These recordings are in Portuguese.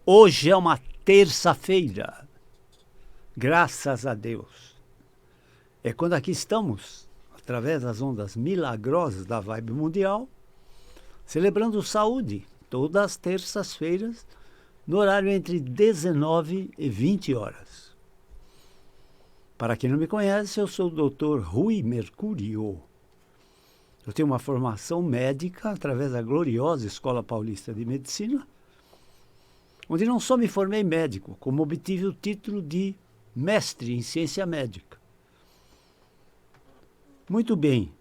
Hoje é uma terça-feira, graças a Deus. É quando aqui estamos, através das ondas milagrosas da Vibe Mundial, celebrando saúde, todas as terças-feiras, no horário entre 19 e 20 horas. Para quem não me conhece, eu sou o Dr. Rui Mercúrio. Eu tenho uma formação médica através da gloriosa Escola Paulista de Medicina, onde não só me formei médico, como obtive o título de mestre em ciência médica. Muito bem.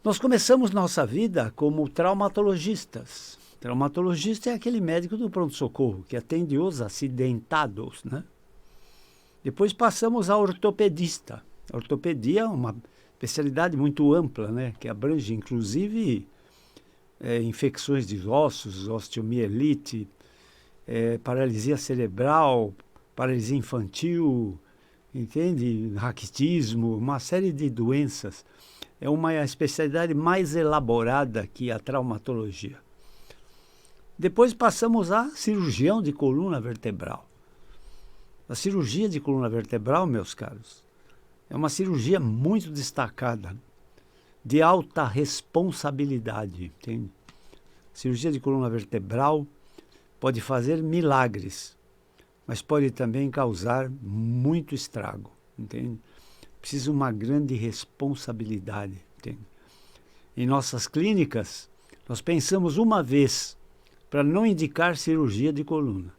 Nós começamos nossa vida como traumatologistas. Traumatologista é aquele médico do pronto-socorro que atende os acidentados, né? Depois passamos a ortopedista. A ortopedia é uma especialidade muito ampla, né? Que abrange inclusive infecções de ossos, osteomielite, paralisia cerebral, paralisia infantil, entende? Raquitismo, uma série de doenças. É uma especialidade mais elaborada que a traumatologia. Depois passamos a cirurgião de coluna vertebral. A cirurgia de coluna vertebral, meus caros, é uma cirurgia muito destacada, de alta responsabilidade, entende? Cirurgia de coluna vertebral pode fazer milagres, mas pode também causar muito estrago, entende? Precisa uma grande responsabilidade, entende? Em nossas clínicas, nós pensamos uma vez para não indicar cirurgia de coluna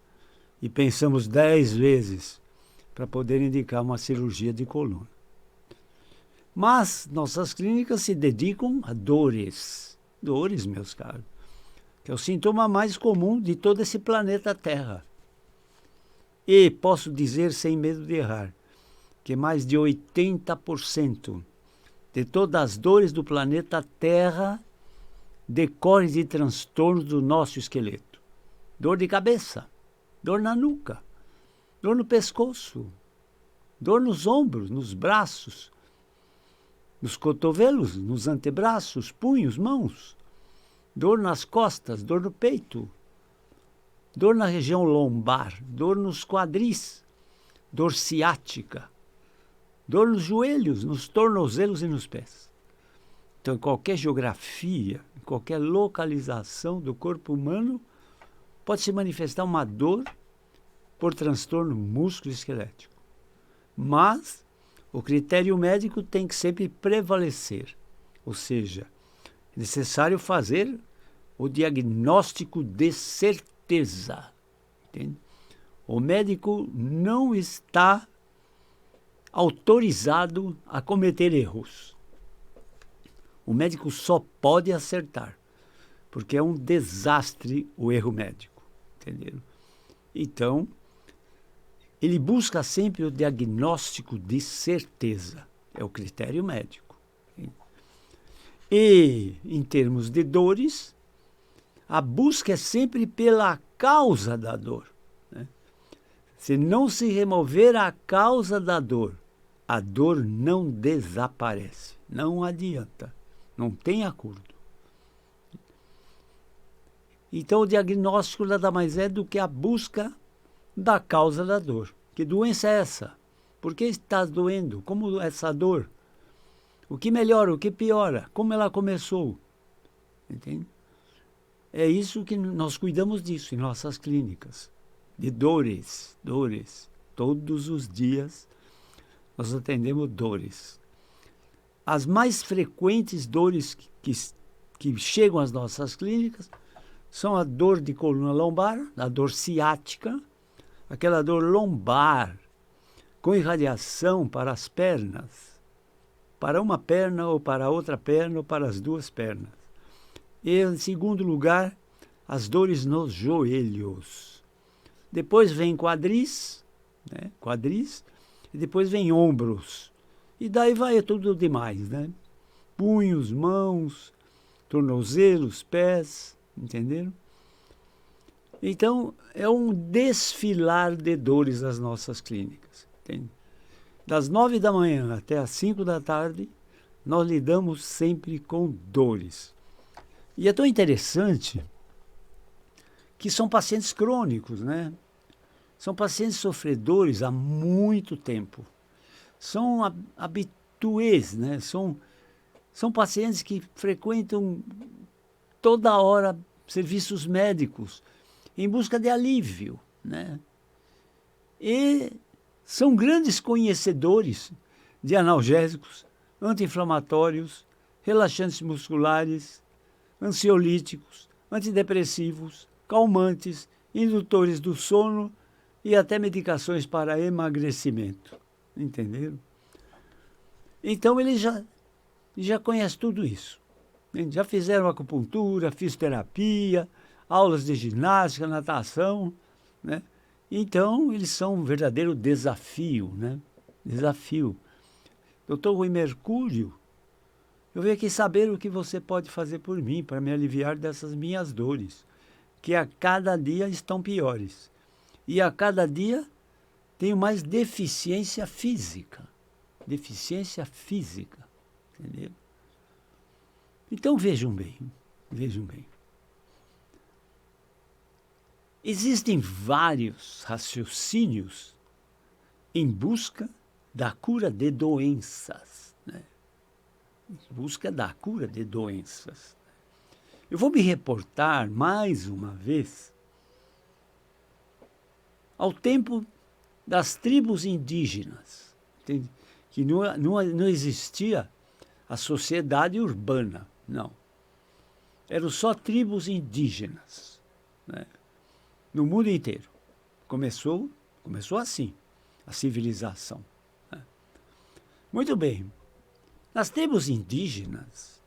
e pensamos 10 vezes para poder indicar uma cirurgia de coluna. Mas nossas clínicas se dedicam a dores. Dores, meus caros, que é o sintoma mais comum de todo esse planeta Terra. E posso dizer, sem medo de errar, que mais de 80% de todas as dores do planeta Terra decorrem de transtornos do nosso esqueleto. Dor de cabeça, dor na nuca, dor no pescoço, dor nos ombros, nos braços, nos cotovelos, nos antebraços, punhos, mãos, dor nas costas, dor no peito, dor na região lombar, dor nos quadris, dor ciática, dor nos joelhos, nos tornozelos e nos pés. Então, em qualquer geografia, em qualquer localização do corpo humano, pode se manifestar uma dor por transtorno músculo-esquelético. Mas o critério médico tem que sempre prevalecer, ou seja, é necessário fazer o diagnóstico de certeza. Entende? O médico não está autorizado a cometer erros. O médico só pode acertar, porque é um desastre o erro médico. Entenderam? Então, ele busca sempre o diagnóstico de certeza. É o critério médico. E, em termos de dores, a busca é sempre pela causa da dor, né? Se não se remover a causa da dor, a dor não desaparece. Não adianta. Não tem acordo. Então, o diagnóstico nada mais é do que a busca da causa da dor. Que doença é essa? Por que está doendo? Como essa dor? O que melhora? O que piora? Como ela começou? Entende? É isso que nós cuidamos disso em nossas clínicas. De dores, dores. Todos os dias nós atendemos dores. As mais frequentes dores que chegam às nossas clínicas são a dor de coluna lombar, a dor ciática, aquela dor lombar, com irradiação para as pernas, para uma perna ou para outra perna ou para as duas pernas. E, em segundo lugar, as dores nos joelhos. Depois vem quadris, né? Quadris, e depois vem ombros. E daí vai tudo demais, né? Punhos, mãos, tornozelos, pés, entenderam? Então, é um desfilar de dores nas nossas clínicas. Entende? Das 9 da manhã até as 5 da tarde, nós lidamos sempre com dores. E é tão interessante que são pacientes crônicos, né? São pacientes sofredores há muito tempo. São habituês, né? São pacientes que frequentam toda hora serviços médicos em busca de alívio, né? E são grandes conhecedores de analgésicos, anti-inflamatórios, relaxantes musculares, ansiolíticos, antidepressivos, calmantes, indutores do sono e até medicações para emagrecimento. Entenderam? Então ele já conhece tudo isso. Já fizeram acupuntura, fisioterapia, aulas de ginástica, natação, né? Então, eles são um verdadeiro desafio, né? Desafio. Doutor Rui Mercúrio, eu venho aqui saber o que você pode fazer por mim para me aliviar dessas minhas dores, que a cada dia estão piores. E a cada dia tenho mais deficiência física. Deficiência física, entendeu? Então vejam bem, vejam bem. Existem vários raciocínios em busca da cura de doenças, né? Em busca da cura de doenças. Eu vou me reportar mais uma vez ao tempo das tribos indígenas, entende? Que não existia a sociedade urbana, não. Eram só tribos indígenas, né? No mundo inteiro. Começou assim, a civilização, né? Muito bem. Nas tribos indígenas,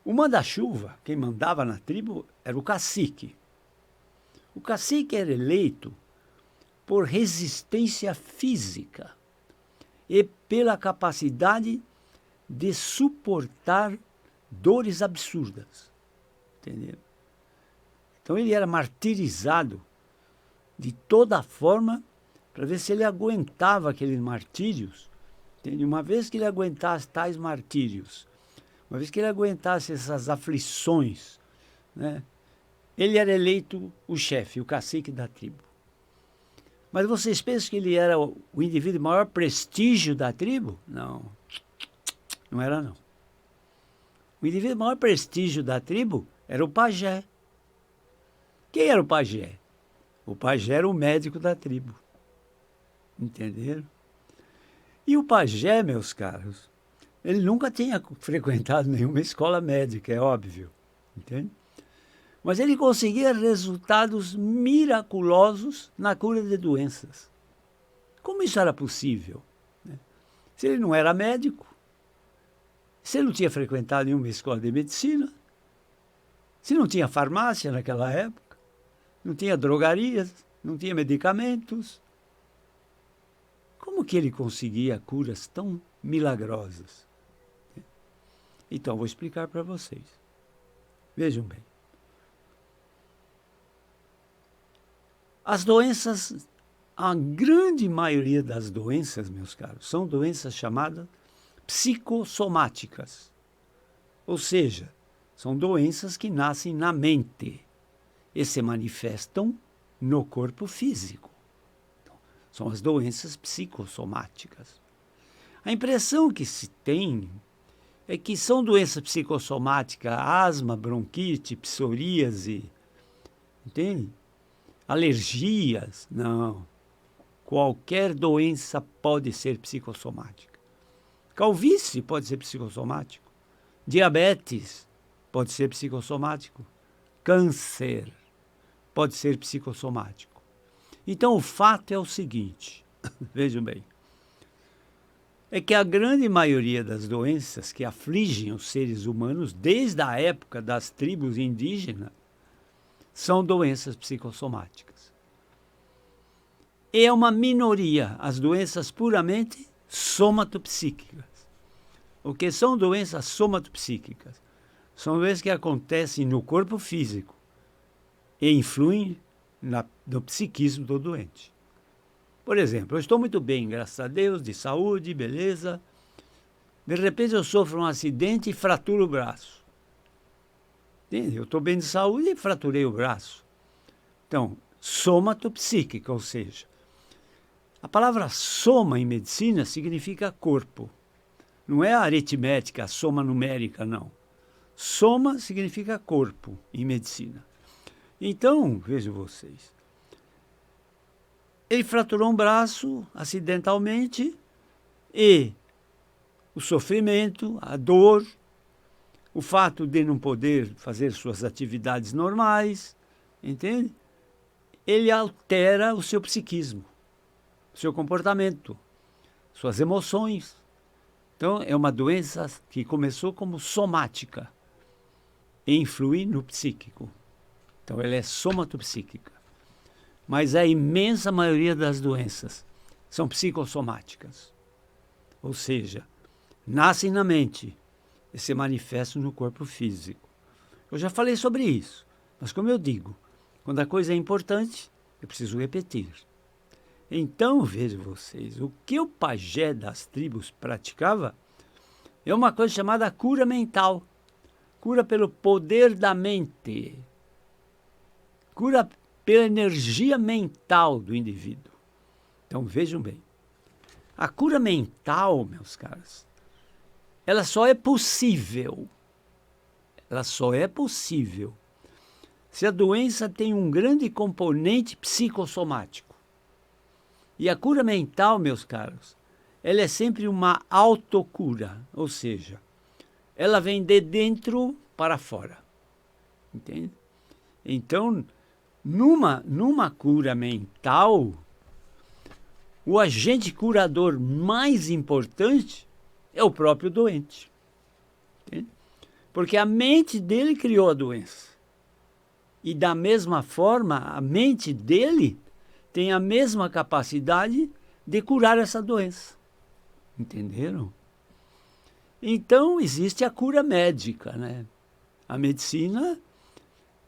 o manda-chuva, quem mandava na tribo, era o cacique. O cacique era eleito por resistência física e pela capacidade de suportar dores absurdas. Entendeu? Então ele era martirizado de toda forma para ver se ele aguentava aqueles martírios. Entende? Uma vez que ele aguentasse tais martírios, uma vez que ele aguentasse essas aflições, né, ele era eleito o chefe, o cacique da tribo. Mas vocês pensam que ele era o indivíduo de maior prestígio da tribo? Não, não era não. O indivíduo de maior prestígio da tribo era o pajé. Quem era o pajé? O pajé era o médico da tribo. Entenderam? E o pajé, meus caros, ele nunca tinha frequentado nenhuma escola médica, é óbvio. Entende? Mas ele conseguia resultados miraculosos na cura de doenças. Como isso era possível? Se ele não era médico, se ele não tinha frequentado nenhuma escola de medicina, se não tinha farmácia naquela época, não tinha drogarias, não tinha medicamentos, como que ele conseguia curas tão milagrosas? Então, vou explicar para vocês. Vejam bem. As doenças, a grande maioria das doenças, meus caros, são doenças chamadas psicossomáticas. Ou seja, são doenças que nascem na mente e se manifestam no corpo físico. Então, são as doenças psicossomáticas. A impressão que se tem é que são doenças psicossomáticas, asma, bronquite, psoríase, entende? Alergias, não. Qualquer doença pode ser psicossomática. Calvície pode ser psicossomático. Diabetes pode ser psicossomático. Câncer pode ser psicossomático. Então, o fato é o seguinte, vejam bem, é que a grande maioria das doenças que afligem os seres humanos desde a época das tribos indígenas são doenças psicossomáticas. E é uma minoria as doenças puramente somatopsíquicas. O que são doenças somatopsíquicas? São doenças que acontecem no corpo físico e influem no psiquismo do doente. Por exemplo, eu estou muito bem, graças a Deus, de saúde, beleza. De repente eu sofro um acidente e fraturo o braço. Entende? Eu estou bem de saúde e fraturei o braço. Então, somatopsíquica, ou seja, a palavra soma em medicina significa corpo. Não é a aritmética, a soma numérica, não. Soma significa corpo em medicina. Então, vejam vocês, ele fraturou um braço acidentalmente e o sofrimento, a dor, o fato de não poder fazer suas atividades normais, entende? Ele altera o seu psiquismo, o seu comportamento, suas emoções. Então, é uma doença que começou como somática e influi no psíquico. Então, ela é somatopsíquica. Mas a imensa maioria das doenças são psicossomáticas. Ou seja, nascem na mente e se manifestam no corpo físico. Eu já falei sobre isso, mas como eu digo, quando a coisa é importante, eu preciso repetir. Então, vejam vocês, o que o pajé das tribos praticava é uma coisa chamada cura mental. Cura pelo poder da mente. Cura pela energia mental do indivíduo. Então, vejam bem. A cura mental, meus caros, ela só é possível. Ela só é possível se a doença tem um grande componente psicossomático. E a cura mental, meus caros, ela é sempre uma autocura, ou seja, ela vem de dentro para fora. Entende? Então, numa cura mental, o agente curador mais importante é o próprio doente. Entende? Porque a mente dele criou a doença. E da mesma forma, a mente dele tem a mesma capacidade de curar essa doença. Entenderam? Então, existe a cura médica, né? A medicina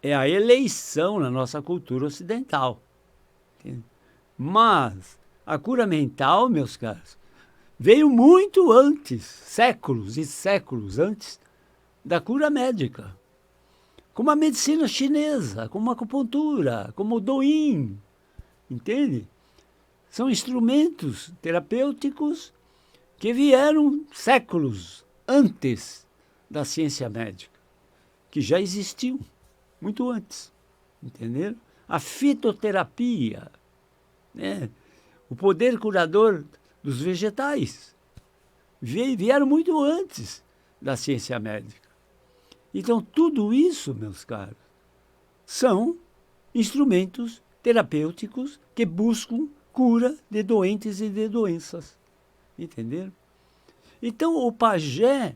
é a eleição na nossa cultura ocidental. Entende? Mas a cura mental, meus caros, veio muito antes, séculos e séculos antes da cura médica. Como a medicina chinesa, como a acupuntura, como o Douyin, entende? São instrumentos terapêuticos que vieram séculos antes da ciência médica, que já existiam muito antes, entenderam? A fitoterapia, né? O poder curador dos vegetais, vieram muito antes da ciência médica. Então, tudo isso, meus caros, são instrumentos terapêuticos que buscam cura de doentes e de doenças. Entenderam? Então, o pajé,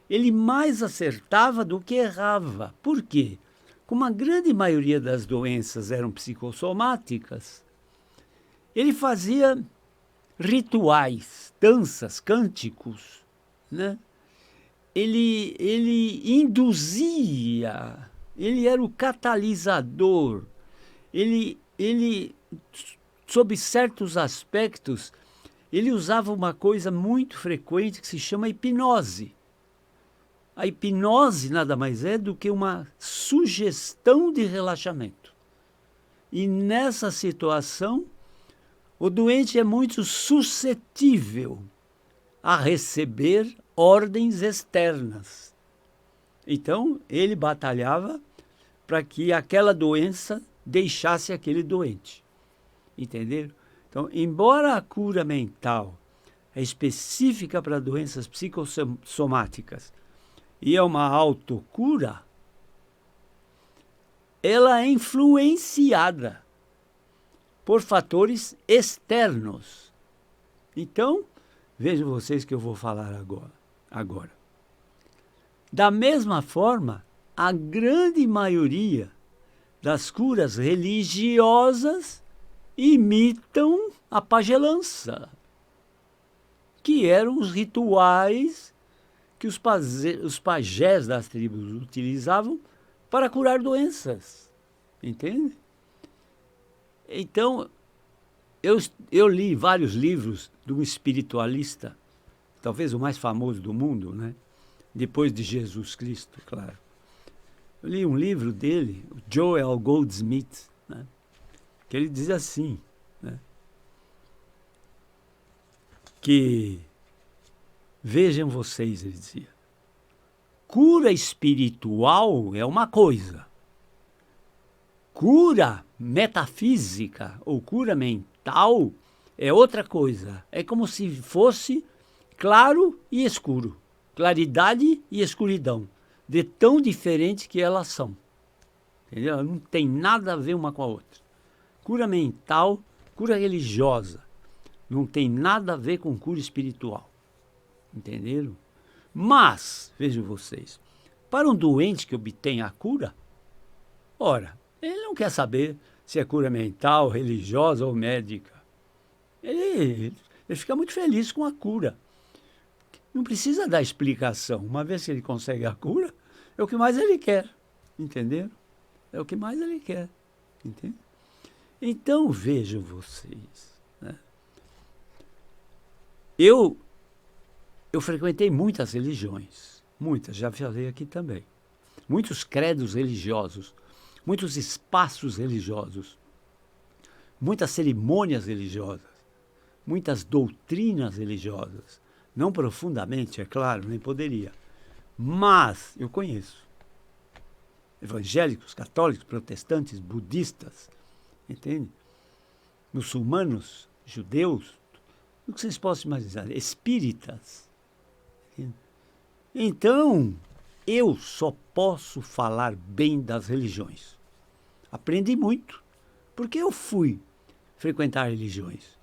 ele mais acertava do que errava. Por quê? Como a grande maioria das doenças eram psicossomáticas, ele fazia rituais, danças, cânticos, né? Ele induzia, ele era o catalisador, ele, sob certos aspectos, ele usava uma coisa muito frequente que se chama hipnose. A hipnose nada mais é do que uma sugestão de relaxamento. E nessa situação, o doente é muito suscetível a receber ordens externas. Então, ele batalhava para que aquela doença deixasse aquele doente. Entenderam? Então, embora a cura mental é específica para doenças psicossomáticas e é uma autocura, ela é influenciada por fatores externos. Então, vejam vocês que eu vou falar agora. Da mesma forma, a grande maioria das curas religiosas imitam a pagelança, que eram os rituais que os pajés das tribos utilizavam para curar doenças. Entende? Então, eu li vários livros de um espiritualista, talvez o mais famoso do mundo, né? Depois de Jesus Cristo, claro. Eu li um livro dele, o Joel Goldsmith, né? que ele diz assim, né? Que, vejam vocês, ele dizia, cura espiritual é uma coisa, cura metafísica ou cura mental é outra coisa. É como se fosse claro e escuro, claridade e escuridão, de tão diferentes que elas são. Entendeu? Não tem nada a ver uma com a outra. Cura mental, cura religiosa, não tem nada a ver com cura espiritual. Entenderam? Mas, vejam vocês, para um doente que obtém a cura, ora, ele não quer saber se é cura mental, religiosa ou médica. Ele fica muito feliz com a cura. Não precisa dar explicação. Uma vez que ele consegue a cura, é o que mais ele quer. Entenderam? É o que mais ele quer. Entende? Então, vejam vocês. Né? Eu frequentei muitas religiões. Muitas, já falei aqui também. Muitos credos religiosos. Muitos espaços religiosos. Muitas cerimônias religiosas. Muitas doutrinas religiosas. Não profundamente, é claro, nem poderia. Mas eu conheço. Evangélicos, católicos, protestantes, budistas, entende? Muçulmanos, judeus, o que vocês possam imaginar, espíritas. Entende? Então, eu só posso falar bem das religiões. Aprendi muito, porque eu fui frequentar religiões.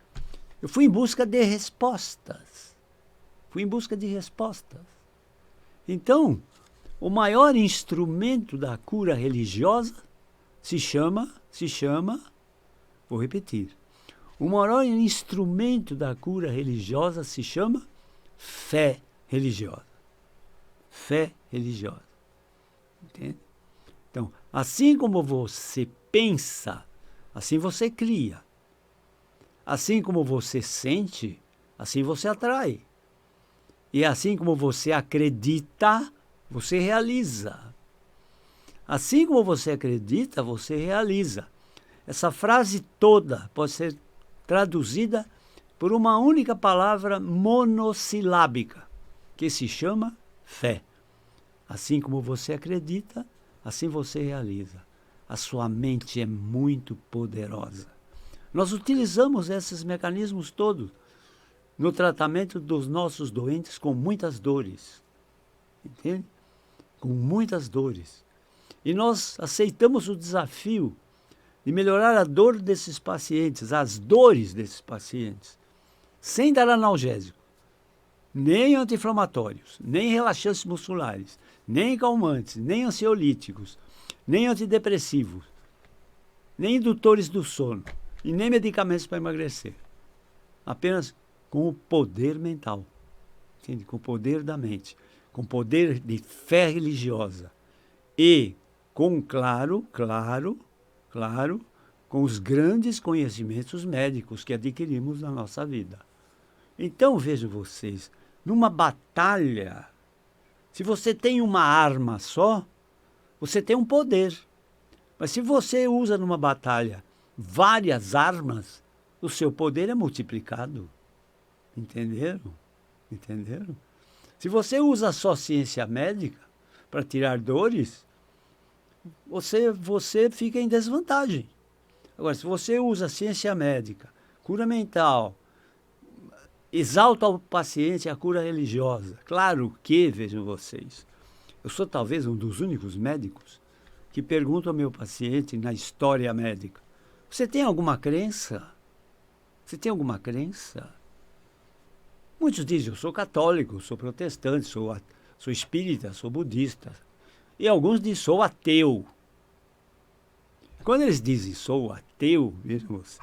Eu fui em busca de respostas. Então, o maior instrumento da cura religiosa se chama, vou repetir, o maior instrumento da cura religiosa se chama fé religiosa. Fé religiosa. Entende? Então, assim como você pensa, assim você cria. Assim como você sente, assim você atrai. E assim como você acredita, você realiza. Assim como você acredita, você realiza. Essa frase toda pode ser traduzida por uma única palavra monossilábica, que se chama fé. Assim como você acredita, assim você realiza. A sua mente é muito poderosa. Nós utilizamos esses mecanismos todos no tratamento dos nossos doentes com muitas dores. Entende? Com muitas dores. E nós aceitamos o desafio de melhorar a dor desses pacientes, as dores desses pacientes, sem dar analgésico, nem anti-inflamatórios, nem relaxantes musculares, nem calmantes, nem ansiolíticos, nem antidepressivos, nem indutores do sono e nem medicamentos para emagrecer. Apenas com o poder mental, entende? Com o poder da mente, com o poder de fé religiosa e com, claro, com os grandes conhecimentos médicos que adquirimos na nossa vida. Então, vejam vocês, numa batalha, se você tem uma arma só, você tem um poder. Mas se você usa numa batalha várias armas, o seu poder é multiplicado. Entenderam? Entenderam? Se você usa só ciência médica para tirar dores, você fica em desvantagem. Agora, se você usa ciência médica, cura mental, exalta ao paciente a cura religiosa, claro que, vejam vocês, eu sou talvez um dos únicos médicos que pergunto ao meu paciente na história médica, você tem alguma crença? Você tem alguma crença? Muitos dizem, eu sou católico, sou protestante, sou espírita, sou budista. E alguns dizem, sou ateu. Quando eles dizem, sou ateu, vejam você,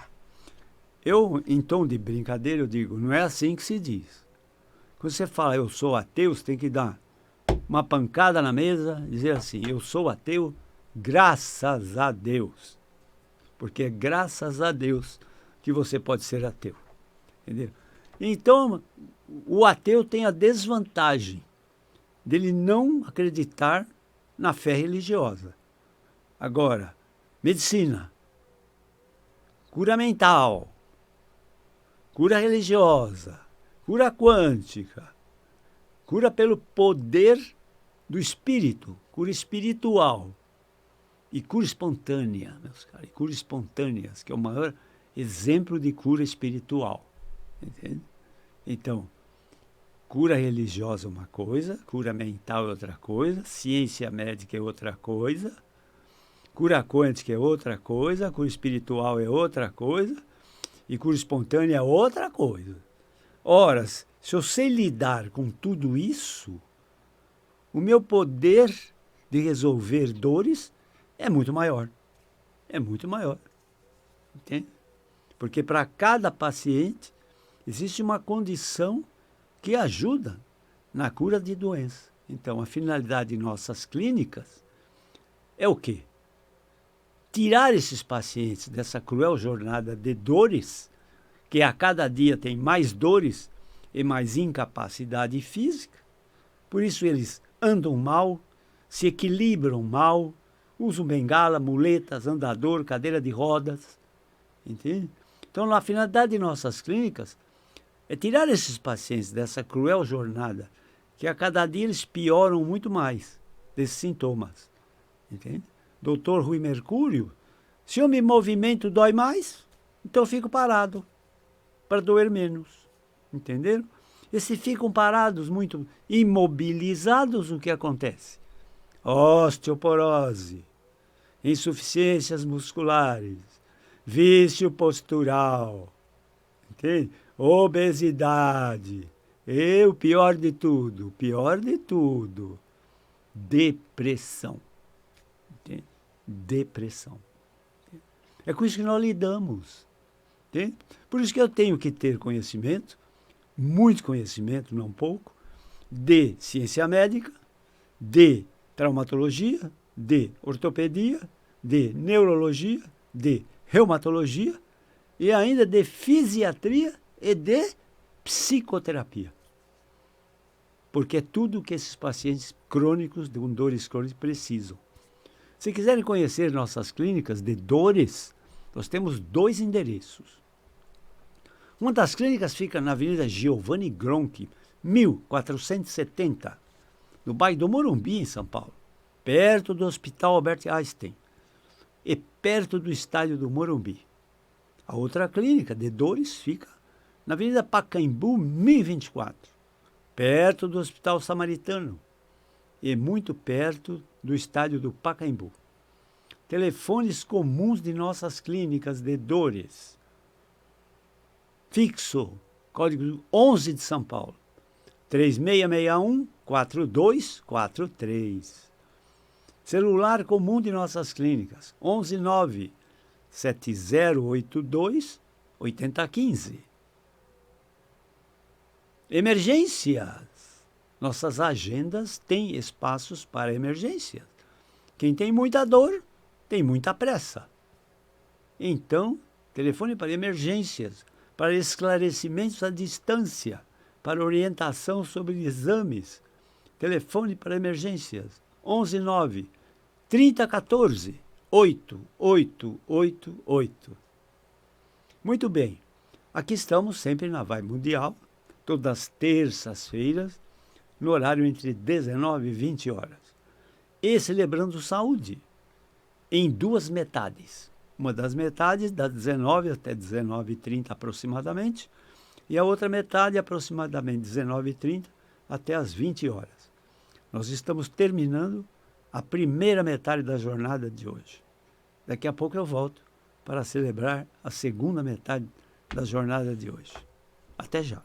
eu, em tom de brincadeira, eu digo, não é assim que se diz. Quando você fala, eu sou ateu, você tem que dar uma pancada na mesa e dizer assim, eu sou ateu, graças a Deus. Porque é graças a Deus que você pode ser ateu. Entendeu? Então, o ateu tem a desvantagem dele não acreditar na fé religiosa. Agora, medicina. cura mental, cura religiosa, cura quântica, cura pelo poder do espírito, cura espiritual e cura espontânea, meus caros, e cura espontâneas, que é o maior exemplo de cura espiritual, entende? Então, cura religiosa é uma coisa, cura mental é outra coisa, ciência médica é outra coisa, cura quântica é outra coisa, cura espiritual é outra coisa e cura espontânea é outra coisa. Ora, se eu sei lidar com tudo isso, o meu poder de resolver dores é muito maior. É muito maior. Entende? Porque para cada paciente existe uma condição que ajuda na cura de doença. Então, a finalidade de nossas clínicas é o quê? Tirar esses pacientes dessa cruel jornada de dores, que a cada dia tem mais dores e mais incapacidade física. Por isso eles andam mal, se equilibram mal, usam bengala, muletas, andador, cadeira de rodas. Entende? Então, a finalidade de nossas clínicas é tirar esses pacientes dessa cruel jornada, que a cada dia eles pioram muito mais desses sintomas. Entende? Doutor Rui Mercúrio, se eu me movimento dói mais, então eu fico parado, para doer menos. Entenderam? E se ficam parados, muito imobilizados, o que acontece? Osteoporose, insuficiências musculares, vício postural, entende? Obesidade, e o pior de tudo, depressão. Entende? Depressão. É com isso que nós lidamos. Entende? Por isso que eu tenho que ter conhecimento, muito conhecimento, não pouco, de ciência médica, de traumatologia, de ortopedia, de neurologia, de reumatologia e ainda de fisiatria e de psicoterapia. Porque é tudo que esses pacientes crônicos, com dores crônicas, precisam. Se quiserem conhecer nossas clínicas de dores, nós temos 2 endereços. Uma das clínicas fica na Avenida Giovanni Gronchi, 1470, no bairro do Morumbi, em São Paulo, perto do Hospital Albert Einstein e perto do estádio do Morumbi. A outra clínica de dores fica na Avenida Pacaembu, 1024, perto do Hospital Samaritano e muito perto do estádio do Pacaembu. Telefones comuns de nossas clínicas de dores. Fixo, código 11 de São Paulo, 3661-4243. Celular comum de nossas clínicas, 119-7082-8015. Emergências. Nossas agendas têm espaços para emergências. Quem tem muita dor, tem muita pressa. Então, telefone para emergências, para esclarecimentos à distância, para orientação sobre exames. Telefone para emergências, 119-3014-8888. Muito bem, aqui estamos sempre na Vibe Mundial, todas as terças-feiras, no horário entre 19 e 20 horas. E celebrando saúde, em 2 metades. Uma das metades, das 19 até 19h30 aproximadamente, e a outra metade, aproximadamente 19h30 até as 20 horas. Nós estamos terminando a primeira metade da jornada de hoje. Daqui a pouco eu volto para celebrar a segunda metade da jornada de hoje. Até já!